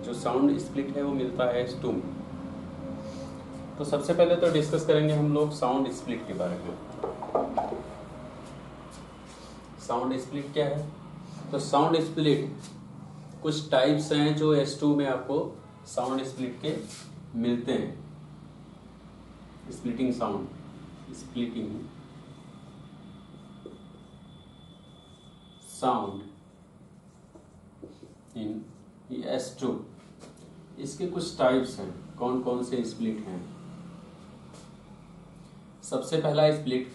जो sound split है वो मिलता है S2 में। तो सबसे पहले तो डिस्कस करेंगे हम लोग साउंड स्प्लिट के बारे में। साउंड स्प्लिट क्या है? तो साउंड स्प्लिट कुछ टाइप्स हैं जो S2 में आपको साउंड स्प्लिट के मिलते हैं। Splitting sound, splitting sound in S2, इसके कुछ टाइप्स हैं। कौन कौन से स्प्लिट हैं? सबसे पहला split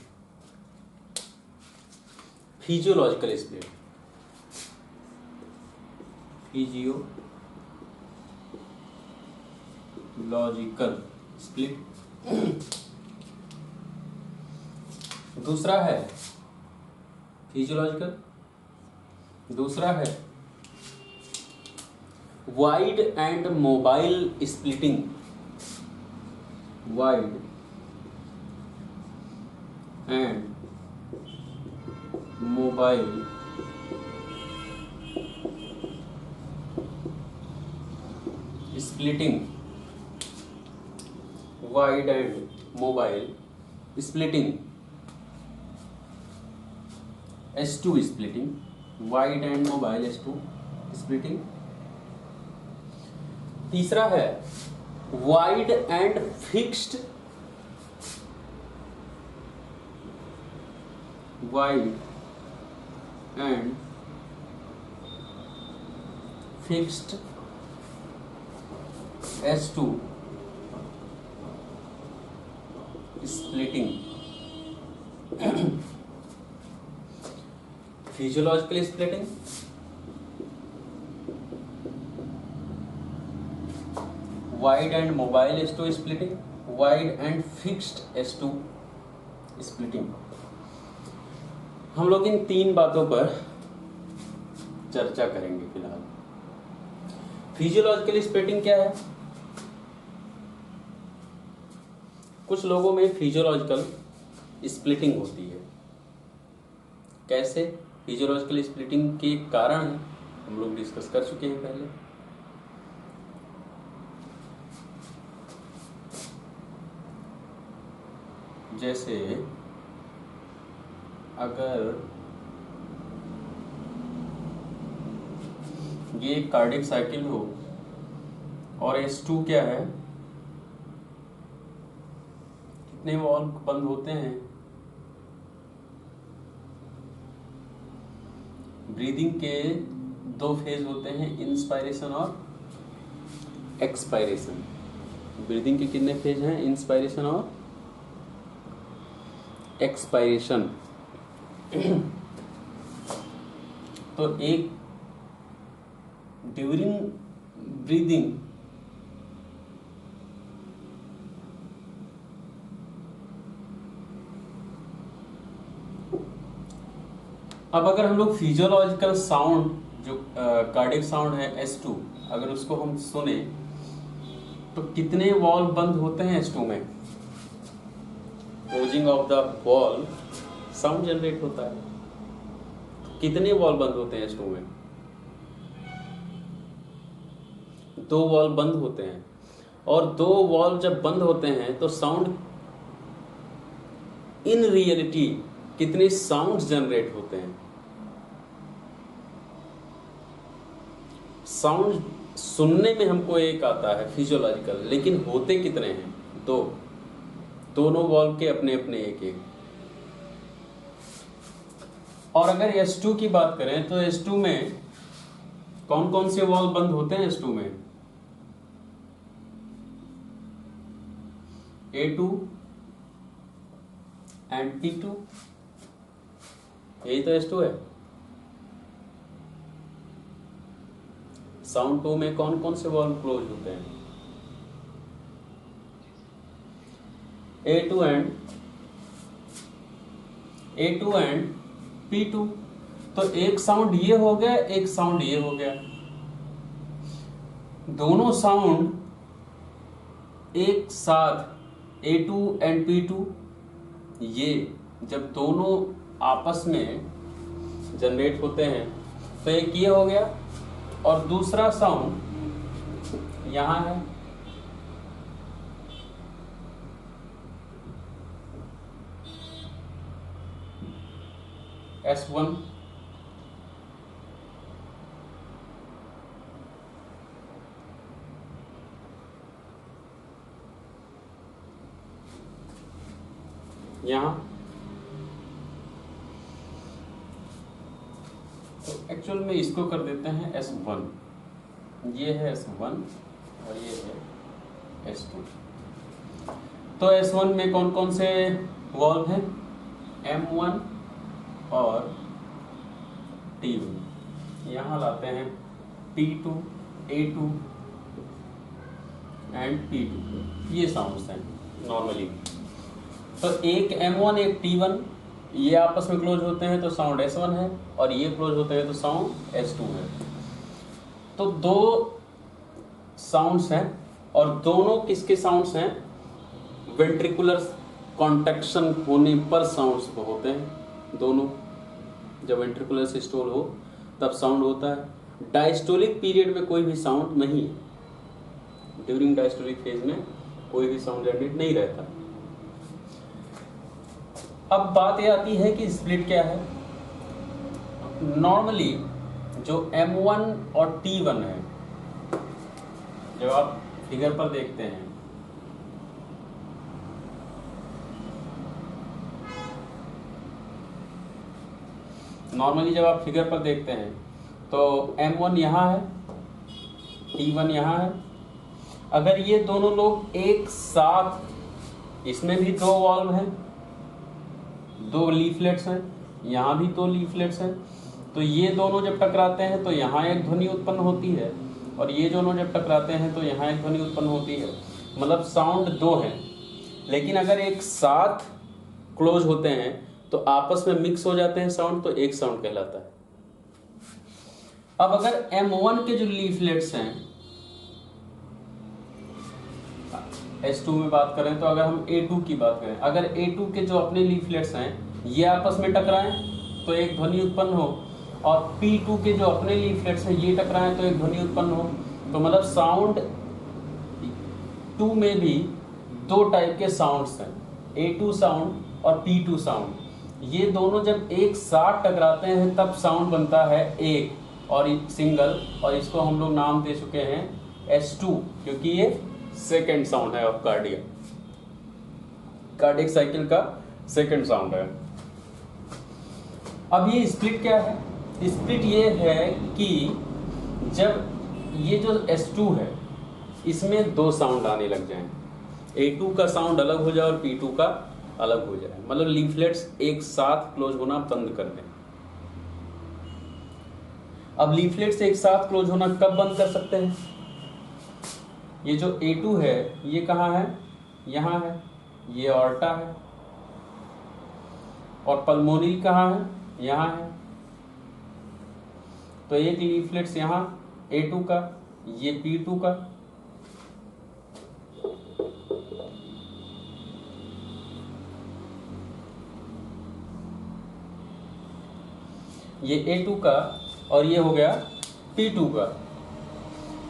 physiological split. Physiological split. दूसरा है फिजियोलॉजिकल, दूसरा है wide and mobile splitting. Wide and mobile splitting. Wide and mobile splitting, S2 splitting. Wide and mobile S2 splitting. तीसरा है wide and fixed, wide and fixed S2 splitting. Physiological splitting, wide and mobile S2 splitting, wide and fixed S2 splitting. हम लोग इन तीन बातों पर चर्चा करेंगे फिलहाल। फिजियोलॉजिकल स्प्लिटिंग क्या है? कुछ लोगों में फिजियोलॉजिकल स्प्लिटिंग होती है। कैसे? फिजियोलॉजिकल स्प्लिटिंग के कारण हम लोग डिस्कस कर चुके हैं पहले। जैसे अगर ये कार्डियक साइकिल हो और S2 क्या है, कितने वॉल्व बंद होते हैं? ब्रीदिंग के दो फेज होते हैं, इंस्पायरेशन और एक्सपायरेशन। ब्रीदिंग के कितने फेज हैं? इंस्पायरेशन और एक्सपायरेशन। तो एक ड्यूरिंग ब्रीदिंग अब अगर हम लोग फिजियोलॉजिकल साउंड जो कार्डियक साउंड है S2, अगर उसको हम सुने तो कितने वॉल्व बंद होते हैं S2 में? Closing of the valve sound generate होता है। कितने वॉल्व बंद होते हैं S2 में? 2 वॉल्व बंद होते हैं। और 2 वॉल्व जब बंद होते हैं तो साउंड इन रियलिटी कितने साउंड जनरेट होते हैं? साउंड सुनने में हमको एक आता है फिजियोलॉजिकल, लेकिन होते कितने हैं? 2। दोनों वॉल्व के अपने अपने एक एक। और अगर S2 की बात करें तो S2 में कौन कौन से वॉल्व बंद होते हैं? S2 में A2 एंड P2, यही तो S2 है। साउंड 2 में कौन कौन से वॉल्व क्लोज होते हैं? A2 and P2। तो एक साउंड ये हो गया, एक साउंड ये हो गया। दोनों साउंड एक साथ A2 एंड P2, ये जब दोनों आपस में जनरेट होते हैं तो एक ये हो गया, और दूसरा साउंड यहाँ है, S1, यहाँ तो एक्चुअल में इसको कर देते हैं S1, ये है S1 और ये है S2। तो S1 में कौन कौन से वॉल्व हैं? M1 और T1। यहाँ लाते हैं P2, A2 एंड P2, ये साउंड्स हैं नॉर्मली। तो एक M1 एक T1 ये आपस में क्लोज होते हैं तो साउंड S1 है, और ये क्लोज होते हैं तो साउंड S2 है। तो दो साउंड्स हैं, और दोनों किसके साउंड्स हैं? वेंट्रिकुलर कॉन्ट्रैक्शन होने पर साउंड्स होते हैं दोनों। जब वेंट्रिकुलर सिस्टोल हो तब साउंड होता है। डायस्टोलिक पीरियड में कोई भी साउंड नहीं है। ड्यूरिंग डायस्टोलिक फेज में कोई भी साउंड जनरेट नहीं रहता। अब बात ये आती है कि स्प्लिट क्या है। नॉर्मली जो M1 और T1 है, जब आप फिगर पर देखते हैं, नॉर्मली जब आप फिगर पर देखते हैं तो M1 यहाँ है, T1 यहाँ है। अगर ये दोनों लोग एक साथ, इसमें भी दो वॉल्व हैं, दो लीफलेट्स हैं, यहाँ भी दो लीफलेट्स हैं, तो ये दोनों जब टकराते हैं तो यहाँ एक ध्वनि उत्पन्न होती है, और ये दोनों जब टकराते हैं तो यहाँ एक ध्वनि उत्पन्न होती है। मतलब साउंड दो हैं, लेकिन अगर एक साथ क्लोज होते हैं तो आपस में मिक्स हो जाते हैं साउंड, तो एक साउंड कहलाता है। अब अगर M1 के जो लीफलेट्स हैं, S2 में बात करें तो अगर हम A2 की बात करें, अगर A2 के जो अपने लीफलेट्स हैं ये आपस में टकराएं तो एक ध्वनि उत्पन्न हो, और P2 के जो अपने लीफलेट्स हैं ये टकराएं तो एक ध्वनि उत्पन्न हो। तो मतलब साउंड 2 में भी दो टाइप के साउंड्स हैं, A2 साउंड और P2 साउंड। ये दोनों जब एक साथ टकराते हैं तब साउंड बनता है एक और सिंगल, और इसको हम लोग नाम दे चुके हैं S2, क्योंकि ये सेकेंड साउंड है ऑफ कार्डियक साइकिल का सेकेंड साउंड है। अब ये स्प्लिट क्या है? स्प्लिट ये है कि जब ये जो S2 है इसमें दो साउंड आने लग जाएं, A2 का साउंड अलग हो जाए और P2 का अलग हो जाए, मतलब लीफलेट्स एक साथ क्लोज होना बंद कर दें। अब लीफलेट्स एक साथ क्लोज होना कब बंद कर सकते हैं? ये जो A2 है ये कहाँ है? यहाँ है, ये ऑर्टा है, और पल्मोनरी कहाँ है? यहाँ है। तो एक लीफलेट्स यहाँ A2 का, ये P2 का, ये A2 का, और ये हो गया P2 का।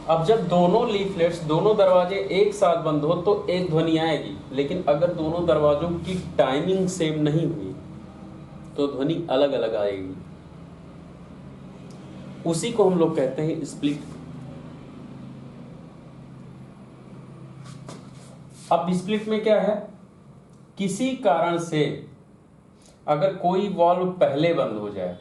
अब जब दोनों लीफलेट्स, दोनों दरवाजे एक साथ बंद हो तो एक ध्वनि आएगी, लेकिन अगर दोनों दरवाजों की टाइमिंग सेम नहीं हुई तो ध्वनि अलग अलग आएगी। उसी को हम लोग कहते हैं स्प्लिट। अब स्प्लिट में क्या है? किसी कारण से अगर कोई वॉल्व पहले बंद हो जाए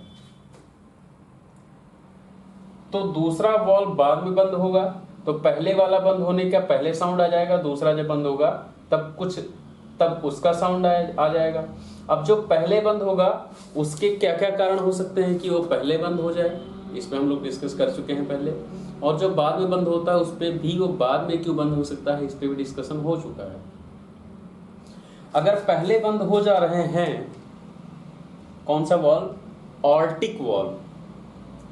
तो दूसरा वॉल्व बाद में बंद होगा, तो पहले वाला बंद होने का पहले साउंड आ जाएगा, दूसरा जब बंद होगा तब उसका साउंड आ जाएगा। अब जो पहले बंद होगा उसके क्या क्या कारण हो सकते हैं कि वो पहले बंद हो जाए, इसमें हम लोग डिस्कस कर चुके हैं पहले। और जो बाद में बंद होता है उस पर भी वो बाद में क्यों बंद हो सकता है, इस पर भी डिस्कशन हो चुका है। अगर पहले बंद हो जा रहे हैं कौन सा वॉल्व? ऑर्टिक वॉल्व,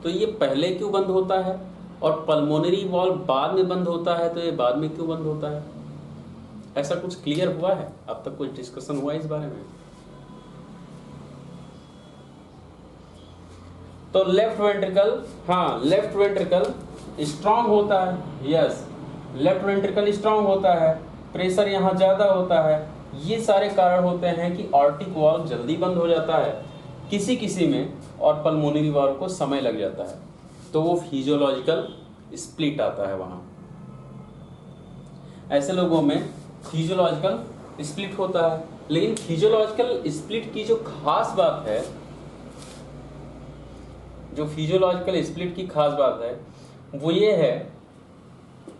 तो ये पहले क्यों बंद होता है, और पल्मोनरी वॉल्व बाद में बंद होता है तो ये बाद में क्यों बंद होता है? ऐसा कुछ क्लियर हुआ है? अब तक कुछ डिस्कशन हुआ इस बारे में? तो लेफ्ट वेंट्रिकल, हाँ लेफ्ट वेंट्रिकल स्ट्रांग होता है, यस, लेफ्ट वेंट्रिकल स्ट्रांग होता है, प्रेशर यहाँ ज़्यादा होता है। ये सारे कारण होते हैं कि ऑर्टिक वाल्व जल्दी बंद हो जाता है किसी किसी में, और पल्मोनरी वाल्व को समय लग जाता है, तो वो फिजियोलॉजिकल स्प्लिट आता है वहाँ। ऐसे लोगों में फिजियोलॉजिकल स्प्लिट होता है। लेकिन फिजियोलॉजिकल स्प्लिट की जो खास बात है, जो फिजियोलॉजिकल स्प्लिट की खास बात है वो ये है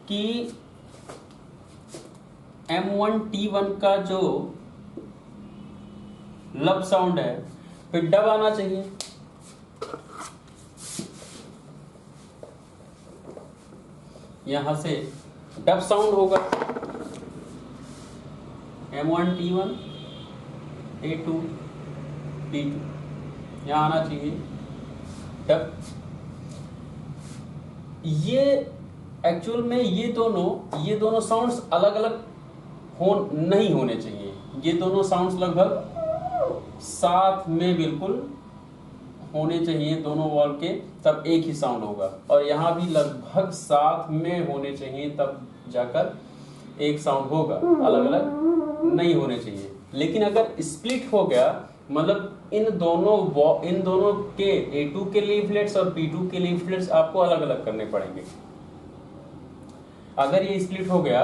कि M1T1 का जो लब साउंड है फिर डब आना चाहिए। यहां से डब साउंड होगा, M1T1 A2 T2, यहां आना चाहिए डब। ये एक्चुअल में ये दोनों साउंड्स अलग अलग नहीं होने चाहिए। ये दोनों साउंड्स लगभग साथ में बिल्कुल होने चाहिए दोनों वॉल्व के, तब एक ही साउंड होगा। और यहाँ भी लगभग साथ में होने चाहिए, तब जाकर एक साउंड होगा, अलग अलग नहीं होने चाहिए। लेकिन अगर स्प्लिट हो गया, मतलब इन दोनों के A2 के लीफलेट्स और P2 के लीफलेट्स आपको अलग अलग करने पड़ेंगे। अगर ये स्प्लिट हो गया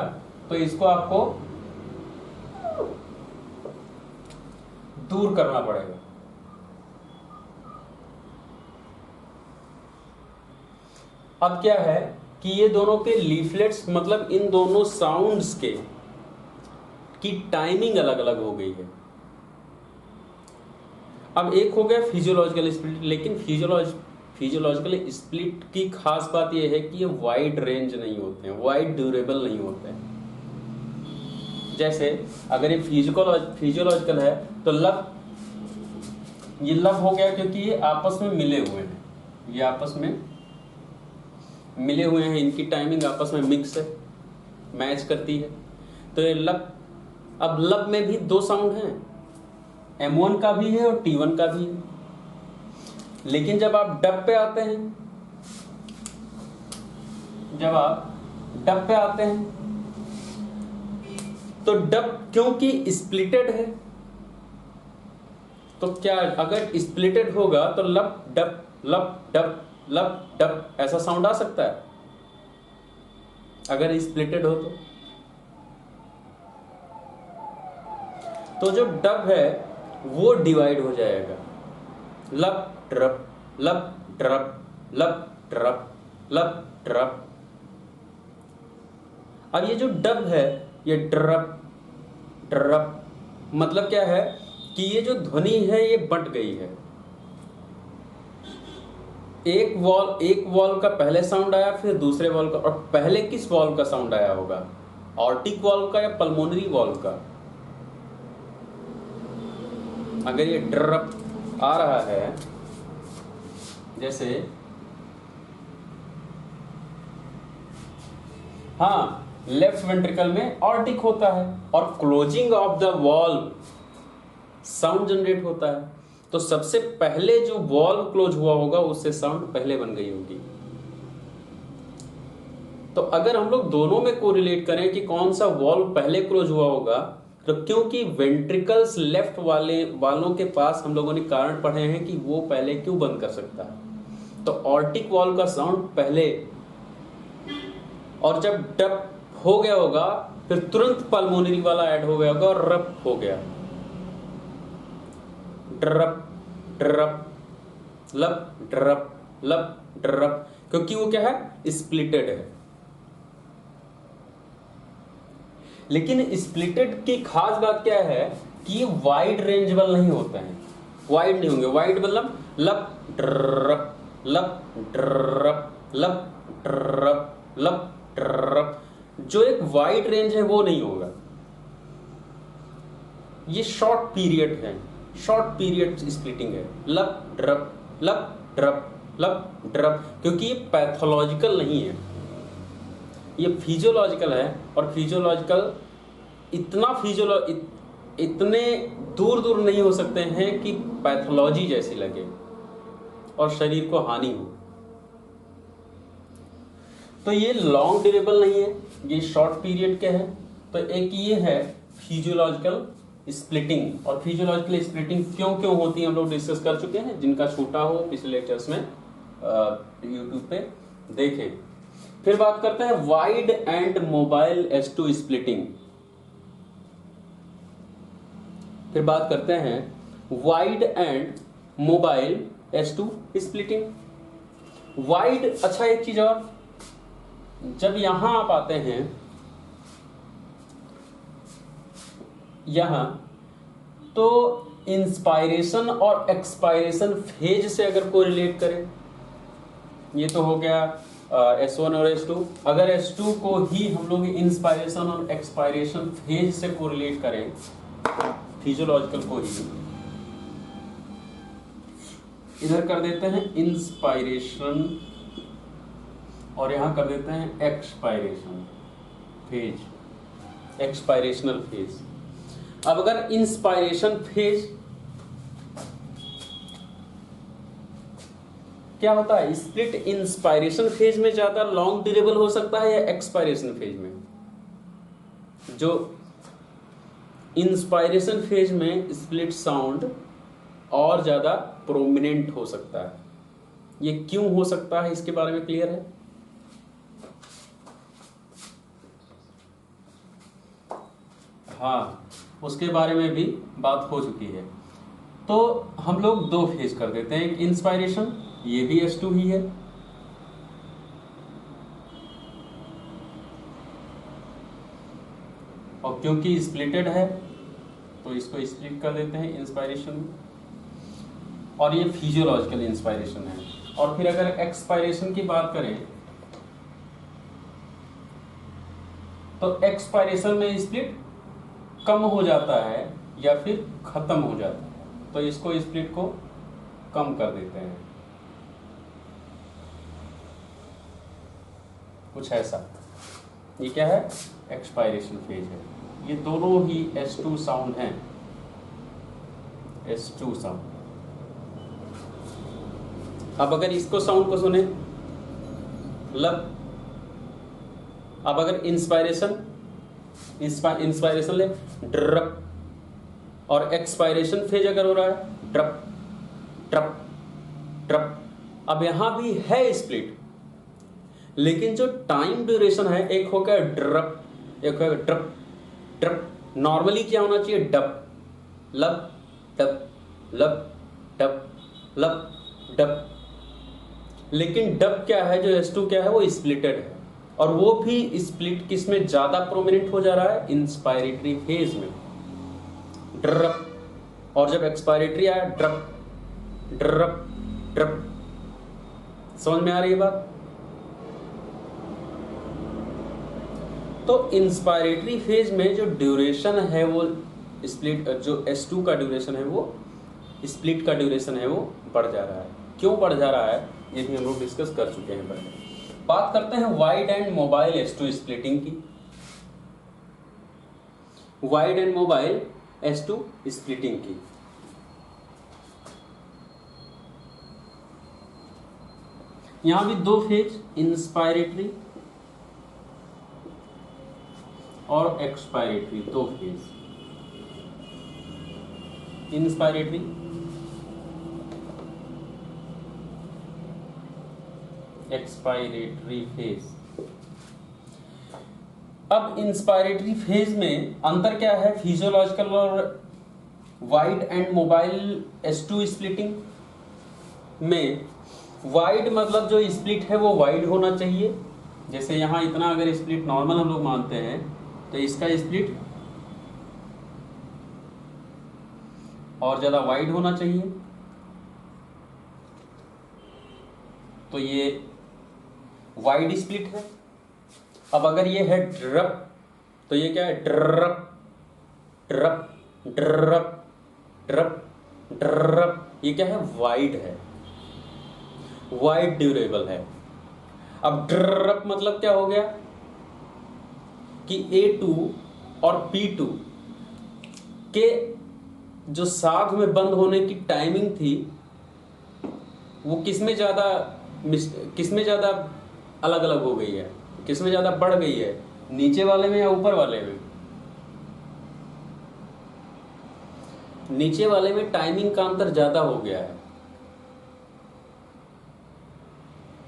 तो इसको आपको दूर करना पड़ेगा। अब क्या है कि ये दोनों के लीफलेट्स, मतलब इन दोनों साउंड्स की टाइमिंग अलग अलग हो गई है। अब एक हो गया फिजियोलॉजिकल स्प्लिट, लेकिन फिजियोलॉजिकल स्प्लिट की खास बात यह है कि ये वाइड रेंज नहीं होते हैं, वाइड ड्यूरेबल नहीं होते हैं। जैसे अगर ये फिजियोलॉजिकल है तो ये लब हो गया क्योंकि ये आपस में मिले हुए हैं, ये आपस में मिले हुए हैं, इनकी टाइमिंग आपस में मिक्स है, मैच करती है, तो ये लब। अब लब में भी दो साउंड हैं, M1 का भी है और T1 का भी है। लेकिन जब आप डब पे आते हैं, तो डब क्योंकि स्प्लिटेड है, तो क्या अगर स्प्लिटेड होगा तो लब डब लब डब लब डब ऐसा साउंड आ सकता है अगर स्प्लिटेड हो तो जो डब है वो डिवाइड हो जाएगा, लब ड्रप लब ड्रप लब ड्रप लब ड्रप। अब ये जो डब है, ये ड्रप ड्रप, मतलब क्या है कि ये जो ध्वनि है ये बंट गई है। एक वॉल्व का पहले साउंड आया, फिर दूसरे वॉल्व का, और पहले किस वॉल्व का साउंड आया होगा, ऑर्टिक वॉल्व का या पल्मोनरी वॉल्व का। अगर ये ड्रप आ रहा है, जैसे हाँ, लेफ्ट वेंट्रिकल में ऑर्टिक होता है और closing of the valve sound generate होता है, तो सबसे पहले जो वॉल्व क्लोज हुआ होगा उससे साउंड पहले बन गई होगी। तो अगर हम लोग दोनों में कोरिलेट करें कि कौन सा वॉल्व पहले क्लोज हुआ होगा, तो क्योंकि वेंट्रिकल्स लेफ्ट वालों के पास हम लोगों ने कारण पढ़े हैं कि वो पहले क्यों बंद कर सकता है, तो ऑर्टिक वॉल्व का साउंड पहले, और जब डब हो गया होगा फिर तुरंत पल्मोनरी वाला ऐड हो गया होगा और रप हो गया, ड्रप ड्रप लब ड्रप लब ड्रप, क्योंकि वो क्या है, स्प्लिटेड है। लेकिन स्प्लिटेड की खास बात क्या है कि ये वाइड रेंजेबल नहीं होते हैं, वाइड नहीं होंगे। वाइड मतलब लब ड्रप लब ड्रप लब ड्रप लब ड्रप, जो एक वाइड रेंज है वो नहीं होगा। ये शॉर्ट पीरियड है, शॉर्ट पीरियड स्प्लिटिंग है, लब ड्रप लब ड्रप लब ड्रप, क्योंकि ये पैथोलॉजिकल नहीं है, ये फिजियोलॉजिकल है। और फिजियोलॉजिकल इतने दूर दूर नहीं हो सकते हैं कि पैथोलॉजी जैसी लगे और शरीर को हानि हो। तो ये लॉन्ग ड्यूरेबल नहीं है, ये शॉर्ट पीरियड के हैं। तो एक ये है फिजियोलॉजिकल स्प्लिटिंग, और फिजियोलॉजिकल स्प्लिटिंग क्यों क्यों होती है हम लोग डिस्कस कर चुके हैं, जिनका छूटा हो पिछले लेक्चर्स में यूट्यूब पे देखें। फिर बात करते हैं wide and mobile S2 splitting. फिर बात करते हैं wide and mobile S2 splitting. Wide, अच्छा एक चीज और, जब यहां आप आते हैं यहां, तो इंस्पायरेशन और एक्सपायरेशन फेज से अगर कोरिलेट करें, ये तो हो गया S1 और S2। अगर S2 को ही हम लोग इंस्पायरेशन और एक्सपायरेशन फेज से कोरिलेट करें, फिजियोलॉजिकल को ही इधर कर देते हैं इंस्पायरेशन और यहां कर देते हैं एक्सपायरेशन फेज, एक्सपायरेशनल फेज। अब अगर इंस्पायरेशन फेज क्या होता है, स्प्लिट इंस्पायरेशन फेज में ज्यादा लॉन्ग ड्यूरेबल हो सकता है या एक्सपायरेशन फेज में? जो इंस्पायरेशन फेज में स्प्लिट साउंड और ज्यादा प्रोमिनेंट हो सकता है। ये क्यों हो सकता है, इसके बारे में क्लियर है? हाँ, उसके बारे में भी बात हो चुकी है। तो हम लोग दो फेज कर देते हैं, एक इंस्पायरेशन, ये भी S2 ही है, और क्योंकि स्प्लिटेड है तो इसको स्प्लिट कर देते हैं इंस्पायरेशन में, और ये फिजियोलॉजिकल इंस्पायरेशन है। और फिर अगर एक्सपायरेशन की बात करें तो एक्सपायरेशन में स्प्लिट कम हो जाता है या फिर खत्म हो जाता है, तो इसको स्प्लिट को कम कर देते हैं, कुछ ऐसा। ये क्या है, एक्सपायरेशन फेज है। ये दोनों ही S2 साउंड हैं, S2 साउंड। अब अगर इसको साउंड को सुने, मतलब अब अगर इंस्पायरेशन ले ड्रप, और एक्सपायरेशन फेज अगर हो रहा है ड्रप ड्रप ड्रप, अब यहां भी है स्प्लिट, लेकिन जो टाइम ड्यूरेशन है, एक हो गया ड्रप, एक हो गया ड्रप ड्रप। नॉर्मली क्या होना चाहिए, डप लब डप लब डप लब डप, लेकिन डप क्या है, जो S2 क्या है वो स्प्लिटेड है, और वो भी स्प्लिट किस में ज्यादा प्रोमिनेंट हो जा रहा है, इंस्पायरेटरी फेज में ड्रप, और जब एक्सपायरेटरी आया ड्रप ड्रप ड्रप। समझ में आ रही है बात? तो इंस्पायरेटरी फेज में जो ड्यूरेशन है वो स्प्लिट, जो S2 का ड्यूरेशन है वो स्प्लिट का ड्यूरेशन है वो बढ़ जा रहा है। क्यों बढ़ जा रहा है, ये भी हम लोग डिस्कस कर चुके हैं पहले। बात करते हैं wide and mobile S2 splitting की। Wide and mobile S2 splitting की। यहां भी दो फेज, इंस्पायरेटरी और एक्सपायरेटरी, दो फेज। Inspiratory expiratory phase. अब इंस्पायरेटरी फेज में अंतर क्या है, फिजियोलॉजिकल और wide and mobile S2 splitting में? वाइड मतलब जो स्प्लिट है वो वाइड होना चाहिए, जैसे यहां इतना अगर स्प्लिट नॉर्मल हम लोग मानते हैं तो इसका स्प्लिट और ज्यादा वाइड होना चाहिए, तो ये वाइड स्प्लिट है। अब अगर ये है ड्रप, तो ये क्या है, drop drop drop drop drop, ये क्या है, वाइड है, वाइड ड्यूरेबल है। अब ड्रप मतलब क्या हो गया कि A2 और P2 के जो साथ में बंद होने की टाइमिंग थी वो किसमें ज्यादा अलग अलग हो गई है। किसमें ज्यादा बढ़ गई है, नीचे वाले में या ऊपर वाले में? नीचे वाले में टाइमिंग का अंतर ज्यादा हो गया है।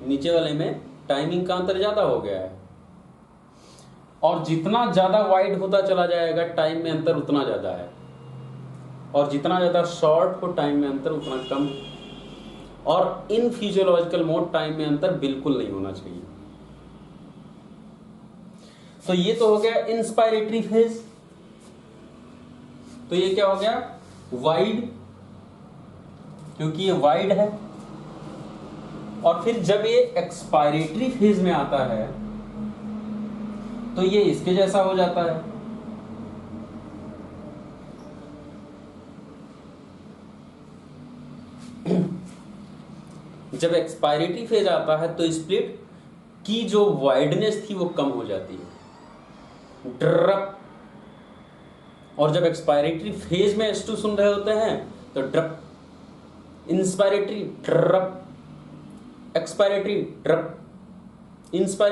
नीचे वाले में टाइमिंग का अंतर ज्यादा हो गया है, और जितना ज्यादा वाइड होता चला जाएगा टाइम में अंतर उतना ज्यादा है, और जितना ज्यादा शॉर्ट हो टाइम में अंतर उतना कम। और इन फिजियोलॉजिकल मोड टाइम में अंतर बिल्कुल नहीं होना चाहिए। तो ये तो हो गया इंस्पायरेटरी फेज। तो ये क्या हो गया, वाइड, क्योंकि ये वाइड है। और फिर जब ये एक्सपायरेटरी फेज में आता है तो ये इसके जैसा हो जाता है। जब एक्सपायरेटरी फेज आता है तो स्प्लिट की जो वाइडनेस थी वो कम हो जाती है, ड्रप। और जब एक्सपायरेटरी फेज में S2 सुन रहे होते हैं तो drop, inspiratory drop, expiratory drop, inspiratory